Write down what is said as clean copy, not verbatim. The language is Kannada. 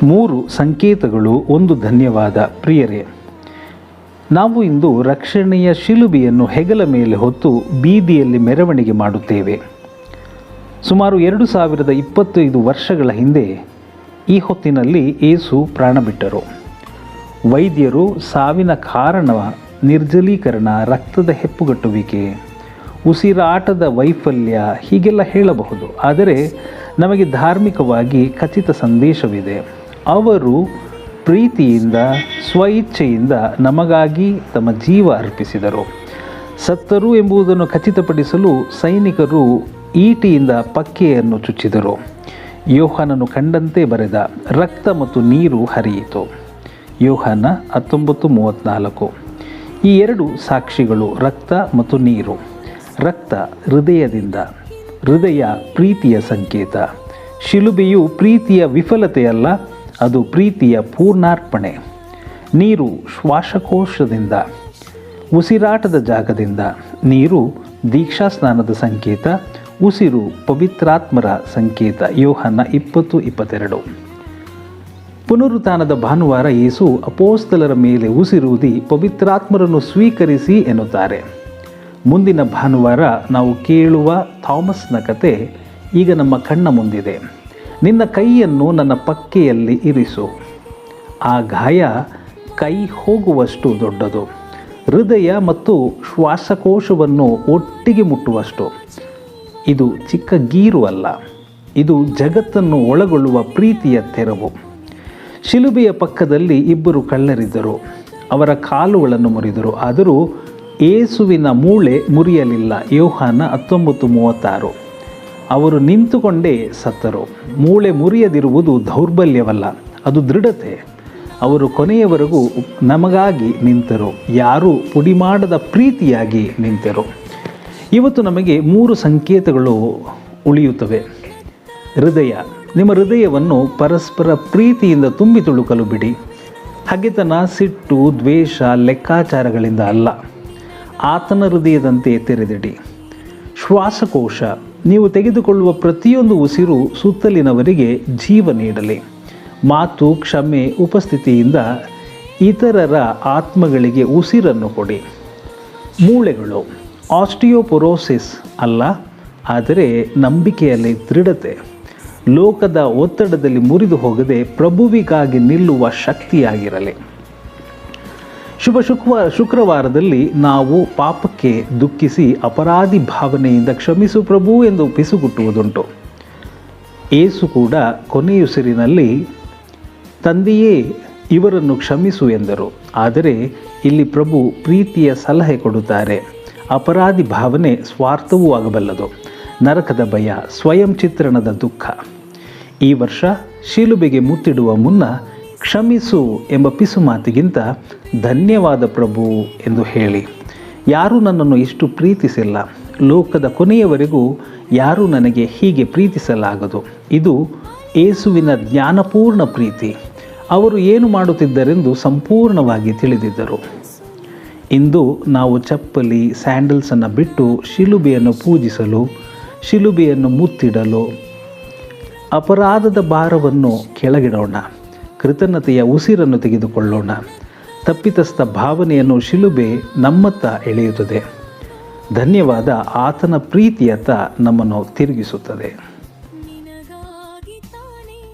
3 ಸಂಕೇತಗಳು, 1 ಧನ್ಯವಾದ. ಪ್ರಿಯರೇ, ನಾವು ಇಂದು ರಕ್ಷಣೆಯ ಶಿಲುಬೆಯನ್ನು ಹೆಗಲ ಮೇಲೆ ಹೊತ್ತು ಬೀದಿಯಲ್ಲಿ ಮೆರವಣಿಗೆ ಮಾಡುತ್ತೇವೆ. ಸುಮಾರು 2025 ವರ್ಷಗಳ ಹಿಂದೆ ಈ ಹೊತ್ತಿನಲ್ಲಿ ಯೇಸು ಪ್ರಾಣ ಬಿಟ್ಟರು. ವೈದ್ಯರು ಸಾವಿನ ಕಾರಣ ನಿರ್ಜಲೀಕರಣ, ರಕ್ತದ ಹೆಪ್ಪುಗಟ್ಟುವಿಕೆ, ಉಸಿರಾಟದ ವೈಫಲ್ಯ ಹೀಗೆಲ್ಲ ಹೇಳಬಹುದು. ಆದರೆ ನಮಗೆ ಧಾರ್ಮಿಕವಾಗಿ ಖಚಿತ ಸಂದೇಶವಿದೆ. ಅವರು ಪ್ರೀತಿಯಿಂದ, ಸ್ವಇಚ್ಛೆಯಿಂದ ನಮಗಾಗಿ ತಮ್ಮ ಜೀವ ಅರ್ಪಿಸಿದರು. ಸತ್ತರು ಎಂಬುದನ್ನು ಖಚಿತಪಡಿಸಲು ಸೈನಿಕರು ಈಟಿಯಿಂದ ಪಕ್ಕೆಯನ್ನು ಚುಚ್ಚಿದರು. ಯೋಹಾನನು ಕಂಡಂತೆ ಬರೆದ ರಕ್ತ ಮತ್ತು ನೀರು ಹರಿಯಿತು. ಯೋಹಾನ 19:34. ಈ 2 ಸಾಕ್ಷಿಗಳು, ರಕ್ತ ಮತ್ತು ನೀರು. ರಕ್ತ ಹೃದಯದಿಂದ, ಹೃದಯ ಪ್ರೀತಿಯ ಸಂಕೇತ. ಶಿಲುಬೆಯು ಪ್ರೀತಿಯ ವಿಫಲತೆಯಲ್ಲ, ಅದು ಪ್ರೀತಿಯ ಪೂರ್ಣಾರ್ಪಣೆ. ನೀರು ಶ್ವಾಸಕೋಶದಿಂದ, ಉಸಿರಾಟದ ಜಾಗದಿಂದ. ನೀರು ದೀಕ್ಷಾಸ್ನಾನದ ಸಂಕೇತ, ಉಸಿರು ಪವಿತ್ರಾತ್ಮರ ಸಂಕೇತ. ಯೋಹಾನ 20:22. ಪುನರುತ್ಥಾನದ ಭಾನುವಾರ ಯೇಸು ಅಪೋಸ್ತಲರ ಮೇಲೆ ಉಸಿರೂದಿ ಪವಿತ್ರಾತ್ಮರನ್ನು ಸ್ವೀಕರಿಸಿ ಎನ್ನುತ್ತಾರೆ. ಮುಂದಿನ ಭಾನುವಾರ ನಾವು ಕೇಳುವ ಥಾಮಸ್ನ ಕತೆ ಈಗ ನಮ್ಮ ಕಣ್ಣ ಮುಂದಿದೆ. ನಿನ್ನ ಕೈಯನ್ನು ನನ್ನ ಪಕ್ಕೆಯಲ್ಲಿ ಇರಿಸು. ಆ ಗಾಯ ಕೈ ಹೋಗುವಷ್ಟು ದೊಡ್ಡದು. ಹೃದಯ ಮತ್ತು ಶ್ವಾಸಕೋಶವನ್ನು ಒಟ್ಟಿಗೆ ಮುಟ್ಟುವಷ್ಟು. ಇದು ಚಿಕ್ಕ ಗೀರು ಅಲ್ಲ, ಇದು ಜಗತ್ತನ್ನು ಒಳಗೊಳ್ಳುವ ಪ್ರೀತಿಯ ತೆರವು. ಶಿಲುಬೆಯ ಪಕ್ಕದಲ್ಲಿ 2 ಕಳ್ಳರಿದ್ದರು. ಅವರ ಕಾಲುಗಳನ್ನು ಮುರಿದರು, ಆದರೂ ಯೇಸುವಿನ ಮೂಳೆ ಮುರಿಯಲಿಲ್ಲ. ಯೋಹಾನ 19:36. ಅವರು ನಿಂತುಕೊಂಡೇ ಸತ್ತರು. ಮೂಳೆ ಮುರಿಯದಿರುವುದು ದೌರ್ಬಲ್ಯವಲ್ಲ, ಅದು ದೃಢತೆ. ಅವರು ಕೊನೆಯವರೆಗೂ ನಮಗಾಗಿ ನಿಂತರು, ಯಾರೂ ಪುಡಿಮಾಡದ ಪ್ರೀತಿಯಾಗಿ ನಿಂತರು. ಇವತ್ತು ನಮಗೆ 3 ಸಂಕೇತಗಳು ಉಳಿಯುತ್ತವೆ. ಹೃದಯ. ನಿಮ್ಮ ಹೃದಯವನ್ನು ಪರಸ್ಪರ ಪ್ರೀತಿಯಿಂದ ತುಂಬಿ ತುಳುಕಲು ಬಿಡಿ. ಹಗೆತನ, ಸಿಟ್ಟು, ದ್ವೇಷ, ಲೆಕ್ಕಾಚಾರಗಳಿಂದ ಅಲ್ಲ, ಆತನ ಹೃದಯದಂತೆ ತೆರೆದಿಡಿ. ಶ್ವಾಸಕೋಶ. ನೀವು ತೆಗೆದುಕೊಳ್ಳುವ ಪ್ರತಿಯೊಂದು ಉಸಿರು ಸುತ್ತಲಿನವರಿಗೆ ಜೀವ ನೀಡಲಿ. ಮಾತು, ಕ್ಷಮೆ, ಉಪಸ್ಥಿತಿಯಿಂದ ಇತರರ ಆತ್ಮಗಳಿಗೆ ಉಸಿರನ್ನು ಕೊಡಿ. ಮೂಳೆಗಳು. ಆಸ್ಟಿಯೋಪೊರೋಸಿಸ್ ಅಲ್ಲ, ಆದರೆ ನಂಬಿಕೆಯಲ್ಲಿ ದೃಢತೆ. ಲೋಕದ ಒತ್ತಡದಲ್ಲಿ ಮುರಿದು ಹೋಗದೆ ಪ್ರಭುವಿಗಾಗಿ ನಿಲ್ಲುವ ಶಕ್ತಿಯಾಗಿರಲಿ. ಶುಕ್ರವಾರದಲ್ಲಿ ನಾವು ಪಾಪಕ್ಕೆ ದುಃಖಿಸಿ ಅಪರಾಧಿ ಭಾವನೆಯಿಂದ ಕ್ಷಮಿಸು ಪ್ರಭು ಎಂದು ಪಿಸುಗುಟ್ಟುವುದುಂಟು. ಯೇಸು ಕೂಡ ಕೊನೆಯುಸಿರಿನಲ್ಲಿ ತಂದೆಯೇ ಇವರನ್ನು ಕ್ಷಮಿಸು ಎಂದರು. ಆದರೆ ಇಲ್ಲಿ ಪ್ರಭು ಪ್ರೀತಿಯ ಸಲಹೆ ಕೊಡುತ್ತಾರೆ. ಅಪರಾಧಿ ಭಾವನೆ ಸ್ವಾರ್ಥವೂ ಆಗಬಲ್ಲದು. ನರಕದ ಭಯ, ಸ್ವಯಂ ಚಿತ್ರಣದ ದುಃಖ. ಈ ವರ್ಷ ಶಿಲುಬೆಗೆ ಮುತ್ತಿಡುವ ಮುನ್ನ ಕ್ಷಮಿಸು ಎಂಬ ಪಿಸು ಮಾತಿಗಿಂತ ಧನ್ಯವಾದ ಪ್ರಭು ಎಂದು ಹೇಳಿ. ಯಾರೂ ನನ್ನನ್ನು ಇಷ್ಟು ಪ್ರೀತಿಸಿಲ್ಲ, ಲೋಕದ ಕೊನೆಯವರೆಗೂ ಯಾರೂ ನನಗೆ ಹೀಗೆ ಪ್ರೀತಿಸಲಾಗದು. ಇದು ಯೇಸುವಿನ ಜ್ಞಾನಪೂರ್ಣ ಪ್ರೀತಿ. ಅವರು ಏನು ಮಾಡುತ್ತಿದ್ದರೆಂದು ಸಂಪೂರ್ಣವಾಗಿ ತಿಳಿದಿದ್ದರು. ಇಂದು ನಾವು ಚಪ್ಪಲಿ, ಸ್ಯಾಂಡಲ್ಸನ್ನು ಬಿಟ್ಟು ಶಿಲುಬೆಯನ್ನು ಪೂಜಿಸಲು, ಶಿಲುಬೆಯನ್ನು ಮುತ್ತಿಡಲು, ಅಪರಾಧದ ಭಾರವನ್ನು ಕೆಳಗಿಡೋಣ. ಕೃತಜ್ಞತೆಯ ಉಸಿರನ್ನು ತೆಗೆದುಕೊಳ್ಳೋಣ. ತಪ್ಪಿತಸ್ಥ ಭಾವನೆಯನ್ನು ಶಿಲುಬೆ ನಮ್ಮತ್ತ ಎಳೆಯುತ್ತದೆ. ಧನ್ಯವಾದ ಆತನ ಪ್ರೀತಿಯತ್ತ ನಮ್ಮನ್ನು ತಿರುಗಿಸುತ್ತದೆ.